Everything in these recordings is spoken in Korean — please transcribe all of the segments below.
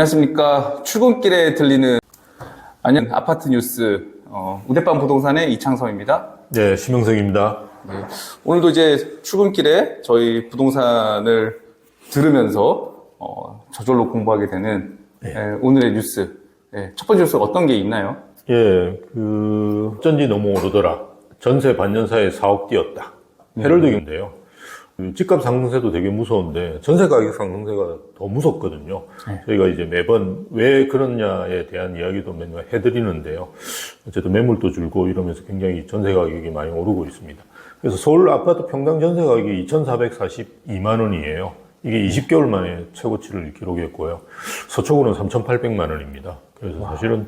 안녕하십니까. 출근길에 들리는 안녕 아파트 뉴스 우대빵 부동산의 이창섭입니다. 네, 심영석입니다. 네, 오늘도 이제 출근길에 저희 부동산을 들으면서 저절로 공부하게 되는 오늘의 뉴스. 첫 번째 뉴스 어떤 게 있나요? 어쩐지 너무 오르더라. 전세 반년사에 4억 뛰었다. 헤럴드인데요. 집값 상승세도 되게 무서운데 전세 가격 상승세가 더 무섭거든요. 저희가 이제 매번 왜 그러냐에 대한 이야기도 맨날 해드리는데요. 어쨌든 매물도 줄고 이러면서 굉장히 전세 가격이 많이 오르고 있습니다. 그래서 서울 아파트 평당 전세 가격이 2,442만 원이에요. 이게 20개월 만에 최고치를 기록했고요. 서초구는 3,800만 원입니다. 그래서 사실은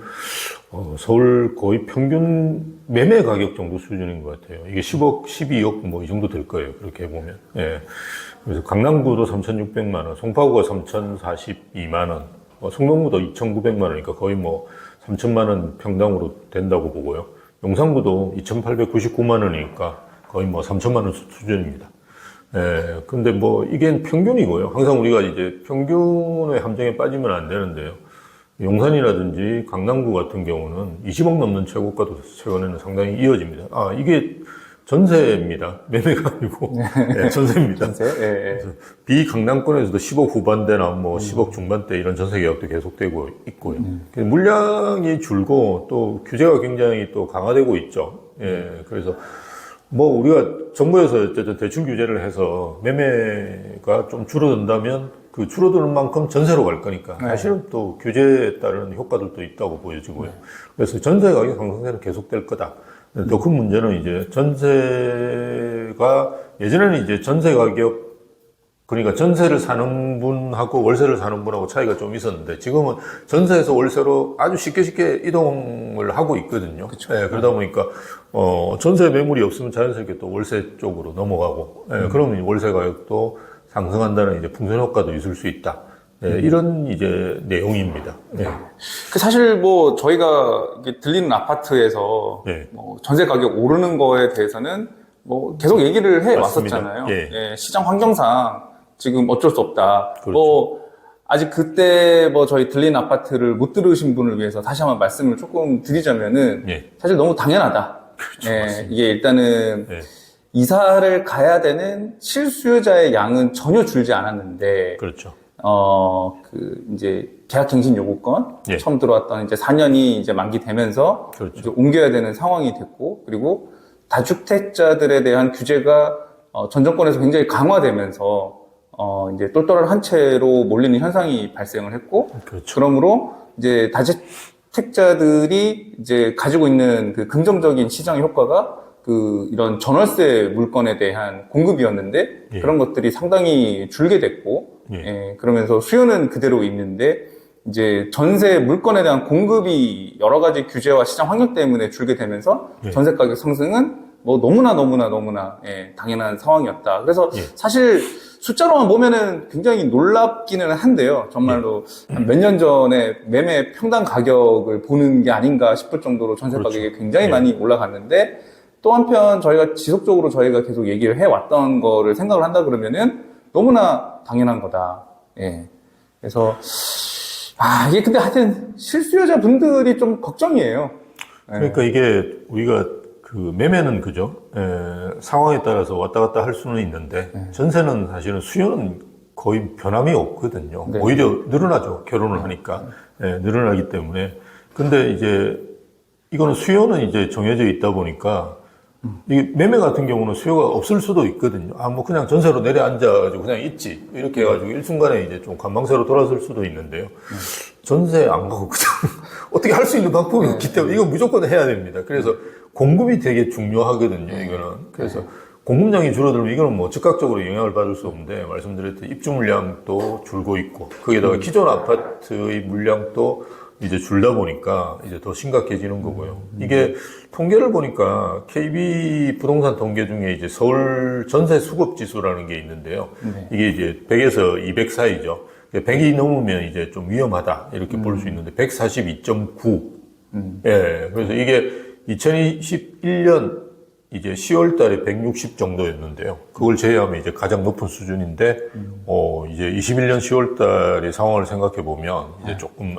서울 거의 평균 매매 가격 정도 수준인 것 같아요. 이게 10억, 12억 뭐 이 정도 될 거예요. 그렇게 보면. 예. 그래서 강남구도 3,600만 원, 송파구가 3,042만 원, 성동구도 2,900만 원이니까 거의 뭐 3,000만 원 평당으로 된다고 보고요. 용산구도 2,899만 원이니까 거의 뭐 3,000만 원 수준입니다. 예. 근데 뭐 이게 평균이고요. 항상 우리가 이제 평균의 함정에 빠지면 안 되는데요. 용산이라든지 강남구 같은 경우는 20억 넘는 최고가도 최근에는 상당히 이어집니다. 이게 전세입니다. 매매가 아니고. 네, 전세입니다. 전세? 그래서 비강남권에서도 10억 후반대나 뭐 10억 중반대 이런 전세 계약도 계속되고 있고요. 물량이 줄고 또 규제가 굉장히 또 강화되고 있죠. 예, 그래서 뭐 우리가 정부에서 어쨌든 대출 규제를 해서 매매가 좀 줄어든다면 그 줄어드는 만큼 전세로 갈 거니까 사실은 또 규제에 따른 효과들도 있다고 보여지고요. 그래서 전세 가격 상승세는 계속될 거다. 더 큰 문제는 이제 전세가 예전에는 이제 전세 가격 그러니까 전세를 사는 분하고 월세를 사는 분하고 차이가 좀 있었는데 지금은 전세에서 월세로 아주 쉽게 이동을 하고 있거든요. 네, 그러다 보니까 전세 매물이 없으면 자연스럽게 또 월세 쪽으로 넘어가고 그러면 월세 가격도 상승한다는 이제 풍선 효과도 있을 수 있다. 네, 이런 이제 내용입니다. 네. 사실 뭐 저희가 이게 들리는 아파트에서 뭐 전세 가격 오르는 거에 대해서는 뭐 계속 얘기를 해 왔었잖아요. 시장 환경상 지금 어쩔 수 없다. 그렇죠. 뭐 아직 그때 뭐 저희 들린 아파트를 못 들으신 분을 위해서 다시 한번 말씀을 조금 드리자면은 사실 너무 당연하다. 그렇죠, 이게 일단은 이사를 가야 되는 실수요자의 양은 전혀 줄지 않았는데 그렇죠. 이제 계약갱신 요구권 처음 들어왔던 이제 4년이 이제 만기되면서 그렇죠. 이제 옮겨야 되는 상황이 됐고 그리고 다주택자들에 대한 규제가 전 정권에서 굉장히 강화되면서 이제 똘똘한 한 채로 몰리는 현상이 발생을 했고 그렇죠. 그러므로 이제 다주택자들이 이제 가지고 있는 그 긍정적인 시장 효과가 이런 전월세 물건에 대한 공급이었는데 그런 것들이 상당히 줄게 됐고 그러면서 수요는 그대로 있는데 이제 전세 물건에 대한 공급이 여러 가지 규제와 시장 환경 때문에 줄게 되면서 전세 가격 상승은 뭐 너무나 당연한 상황이었다. 그래서 사실 숫자로만 보면은 굉장히 놀랍기는 한데요. 정말로 몇 년 전에 매매 평당 가격을 보는 게 아닌가 싶을 정도로 전세 가격이 굉장히 많이 올라갔는데 또 한편 저희가 계속 얘기를 해왔던 거를 생각을 한다 그러면은 너무나 당연한 거다. 그래서 이게 근데 하여튼 실수요자 분들이 좀 걱정이에요. 그러니까 이게 우리가 그 매매는 그죠? 상황에 따라서 왔다 갔다 할 수는 있는데 전세는 사실은 수요는 거의 변함이 없거든요. 오히려 늘어나죠. 결혼을 하니까 늘어나기 때문에. 근데 이제 이거는 수요는 이제 정해져 있다 보니까 이게 매매 같은 경우는 수요가 없을 수도 있거든요. 뭐 그냥 전세로 내려앉아가지고 그냥 있지. 이렇게 해가지고 일순간에 이제 좀 관망세로 돌아설 수도 있는데요. 전세 안 가고 그냥 어떻게 할 수 있는 방법이 없기 때문에 이건 무조건 해야 됩니다. 그래서 공급이 되게 중요하거든요, 이거는. 그래서 공급량이 줄어들면 이거는 뭐 즉각적으로 영향을 받을 수 없는데 말씀드렸듯이 입주 물량도 줄고 있고 거기다가 기존 아파트의 물량도 이제 줄다 보니까 이제 더 심각해지는 거고요. 이게 통계를 보니까 KB 부동산 통계 중에 이제 서울 전세 수급 지수라는 게 있는데요. 이게 이제 100에서 200 사이죠. 100이 넘으면 이제 좀 위험하다 이렇게 볼 수 있는데 142.9. 그래서 이게 2021년 이제 10월 달에 160 정도였는데요. 그걸 제외하면 이제 가장 높은 수준인데, 이제 21년 10월 달의 상황을 생각해 보면 이제 조금,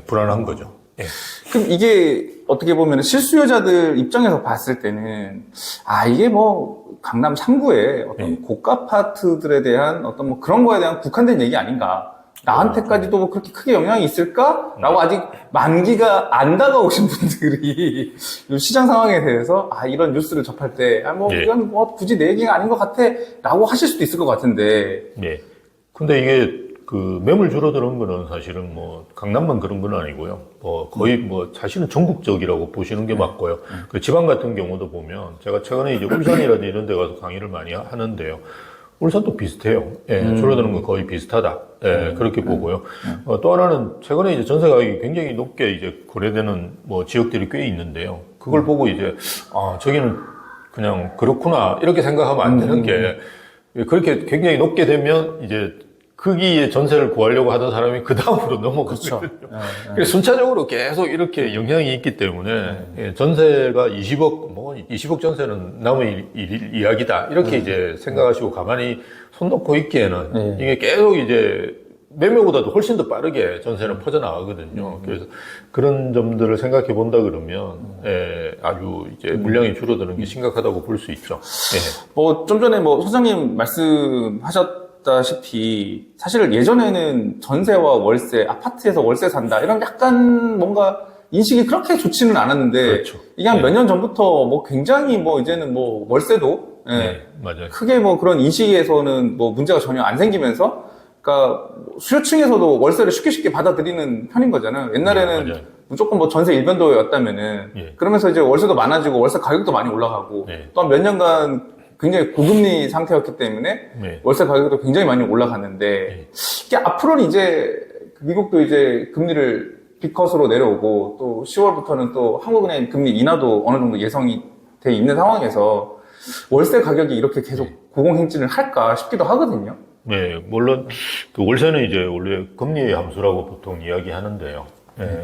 불안한 거죠. 예. 그럼 이게 어떻게 보면 실수요자들 입장에서 봤을 때는, 이게 뭐, 강남 3구의 어떤 고가 아파트들에 대한 어떤 뭐 그런 거에 대한 국한된 얘기 아닌가. 나한테까지도 뭐 그렇게 크게 영향이 있을까? 라고 아직 만기가 안 다가오신 분들이 이 시장 상황에 대해서 이런 뉴스를 접할 때 이건 뭐 굳이 내 얘기가 아닌 것 같아 라고 하실 수도 있을 것 같은데. 네. 근데 이게 그 매물 줄어드는 거는 사실은 뭐 강남만 그런 건 아니고요. 거의 뭐 사실은 전국적이라고 보시는 게 맞고요. 그 지방 같은 경우도 보면 제가 최근에 이제 울산이라든지 이런 데 가서 강의를 많이 하는데요. 울산도 비슷해요. 줄어드는 건 거의 비슷하다. 그렇게 보고요. 또 하나는 최근에 이제 전세 가격이 굉장히 높게 이제 거래되는 뭐 지역들이 꽤 있는데요. 그걸 보고 이제, 저기는 그냥 그렇구나. 이렇게 생각하면 안 되는 게, 그렇게 굉장히 높게 되면 이제 거기에 전세를 구하려고 하던 사람이 그 다음으로 넘어가거든요. 그래서 순차적으로 계속 이렇게 영향이 있기 때문에 전세가 20억 전세는 남의 이야기다. 이렇게 이제 생각하시고 가만히 손 놓고 있기에는 이게 계속 이제 매매보다도 훨씬 더 빠르게 전세는 퍼져나가거든요. 그래서 그런 점들을 생각해 본다 그러면 아주 이제 물량이 줄어드는 게 심각하다고 볼 수 있죠. 뭐 좀 전에 뭐 소장님 말씀하셨다시피 사실 예전에는 전세와 월세, 아파트에서 월세 산다 이런 약간 뭔가 인식이 그렇게 좋지는 않았는데 그렇죠. 이게 한 몇 년 전부터 뭐 굉장히 뭐 이제는 뭐 월세도 맞아요. 크게 뭐 그런 인식에서는 뭐 문제가 전혀 안 생기면서 그러니까 수요층에서도 월세를 쉽게 받아들이는 편인 거잖아요. 옛날에는 무조건 뭐 전세 일변도였다면은 그러면서 이제 월세도 많아지고 월세 가격도 많이 올라가고 또 한 몇 년간 굉장히 고금리 상태였기 때문에 월세 가격도 굉장히 많이 올라갔는데 이게 앞으로는 이제 미국도 이제 금리를 B컷으로 내려오고 또 10월부터는 또 한국은행 금리 인하도 어느 정도 예상이 돼 있는 상황에서 월세 가격이 이렇게 계속 고공행진을 할까 싶기도 하거든요. 네, 물론 그 월세는 이제 원래 금리의 함수라고 보통 이야기하는데요.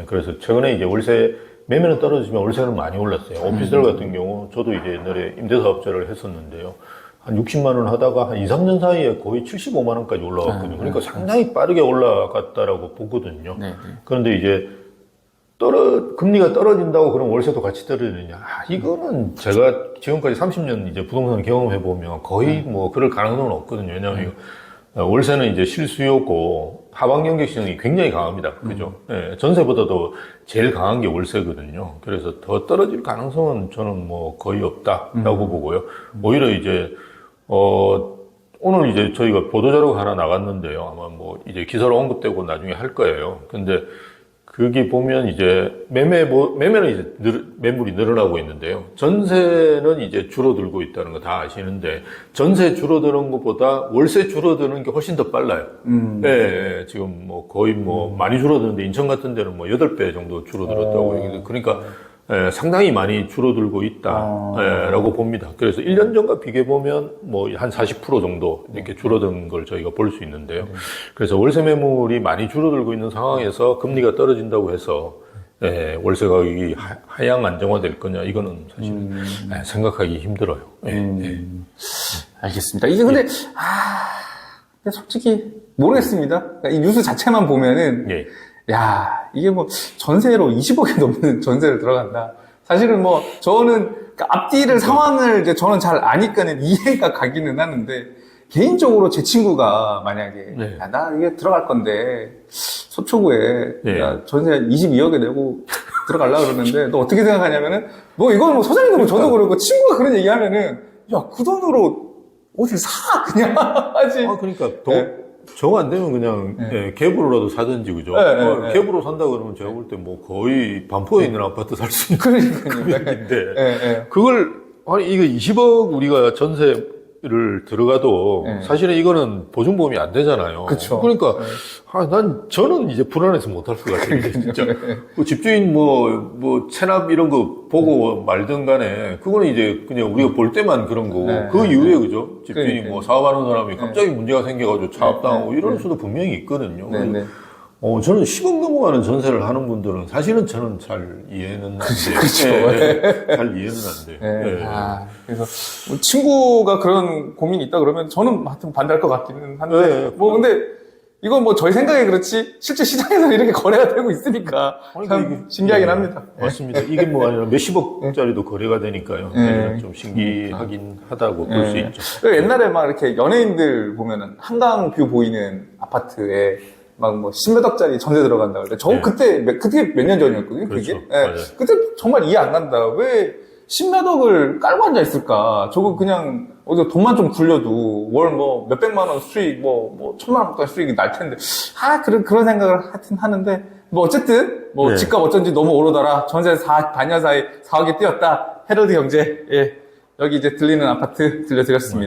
그래서 최근에 이제 월세 매매는 떨어지지만 월세는 많이 올랐어요. 오피스텔 같은 경우 저도 이제 옛날에 임대사업자를 했었는데요. 한 60만 원 하다가 한 2, 3년 사이에 거의 75만 원까지 올라갔거든요. 그러니까 상당히 빠르게 올라갔다라고 보거든요. 그런데 이제 금리가 떨어진다고 그럼 월세도 같이 떨어지느냐. 이거는 제가 지금까지 30년 이제 부동산 경험해보면 거의 뭐 그럴 가능성은 없거든요. 왜냐하면 월세는 이제 실수요고 하방 경직성이 굉장히 강합니다. 그죠? 전세보다도 제일 강한 게 월세거든요. 그래서 더 떨어질 가능성은 저는 뭐 거의 없다라고 보고요. 오히려 이제, 오늘 이제 저희가 보도자료가 하나 나갔는데요. 아마 뭐 이제 기사로 언급되고 나중에 할 거예요. 근데 거기 보면 이제 매매는 이제 매물이 늘어나고 있는데요. 전세는 이제 줄어들고 있다는 거 다 아시는데 전세 줄어드는 것보다 월세 줄어드는 게 훨씬 더 빨라요. 지금 뭐 거의 뭐 많이 줄어드는데 인천 같은 데는 뭐 8배 정도 줄어들었다고 얘기해요. 그러니까 상당히 많이 줄어들고 있다라고 봅니다. 그래서 1년 전과 비교해 보면 뭐 한 40% 정도 이렇게 줄어든 걸 저희가 볼 수 있는데요. 그래서 월세 매물이 많이 줄어들고 있는 상황에서 금리가 떨어진다고 해서 월세 가격이 하향 안정화될 거냐 이거는 사실 생각하기 힘들어요. 알겠습니다. 이게 근데 솔직히 모르겠습니다. 그러니까 이 뉴스 자체만 보면은 야, 이게 뭐, 전세로 20억이 넘는 전세를 들어간다. 사실은 뭐, 저는, 앞뒤를 상황을 이제 저는 잘 아니까는 이해가 가기는 하는데, 개인적으로 제 친구가 만약에, 야, 나 이게 들어갈 건데, 서초구에, 야, 전세 22억에 내고 들어가려고 그러는데, 너 어떻게 생각하냐면은, 뭐, 이건 뭐, 소장님도 뭐 저도 그러고, 친구가 그런 얘기 하면은, 야, 그 돈으로 어딜 사! 그냥 하지. 그러니까, 정 안 되면 그냥 갭으로라도 사든지 그죠? 갭으로 산다 그러면 제가 볼 때 뭐 거의 반포에 있는 아파트 살 수 있는 금액인데 그걸 이거 20억 우리가 전세를 들어가도 사실은 이거는 보증보험이 안 되잖아요. 그쵸. 그러니까 저는 이제 불안해서 못 할 것 같아요. 진짜 집주인 뭐 체납 이런 거 보고 말든 간에 그거는 이제 그냥 우리가 볼 때만 그런 거고 그 이후에 그죠? 집주인이 뭐 사업하는 사람이 갑자기 문제가 생겨가지고 차압당하고 이럴 수도 분명히 있거든요. 저는 10억 넘어가는 전세를 하는 분들은 사실은 저는 잘 이해는 안 돼요. 그렇죠. 잘 이해는 안 돼요. 네. 그래서 뭐 친구가 그런 고민이 있다 그러면 저는 하여튼 반대할 것 같기는 한데 네. 뭐 근데 이건 뭐 저희 생각에 그렇지 실제 시장에서 이렇게 거래가 되고 있으니까 참 신기하긴 합니다. 맞습니다. 이게 뭐 아니라 몇십억짜리도 거래가 되니까요. 네. 좀 신기하긴 하다고 볼 수 있죠. 옛날에 막 이렇게 연예인들 보면은 한강 뷰 보이는 아파트에 막 뭐 10몇 억짜리 전세 들어간다 그래. 저 그때 몇 년 전이었거든요. 그렇죠. 그게. 맞아요. 그때 정말 이해 안 간다. 왜 10몇 억을 깔고 앉아 있을까? 저거 그냥 어디서 돈만 좀 굴려도 월 뭐 몇백만 원 수익 뭐 천만 원까지 수익이 날 텐데. 그런 생각을 하여튼 하는데 뭐 어쨌든 뭐 네. 집값 어쩐지 너무 오르더라. 전세 반년 사이 4억이 뛰었다. 헤럴드 경제. 예. 여기 이제 들리는 아파트 들려드렸습니다.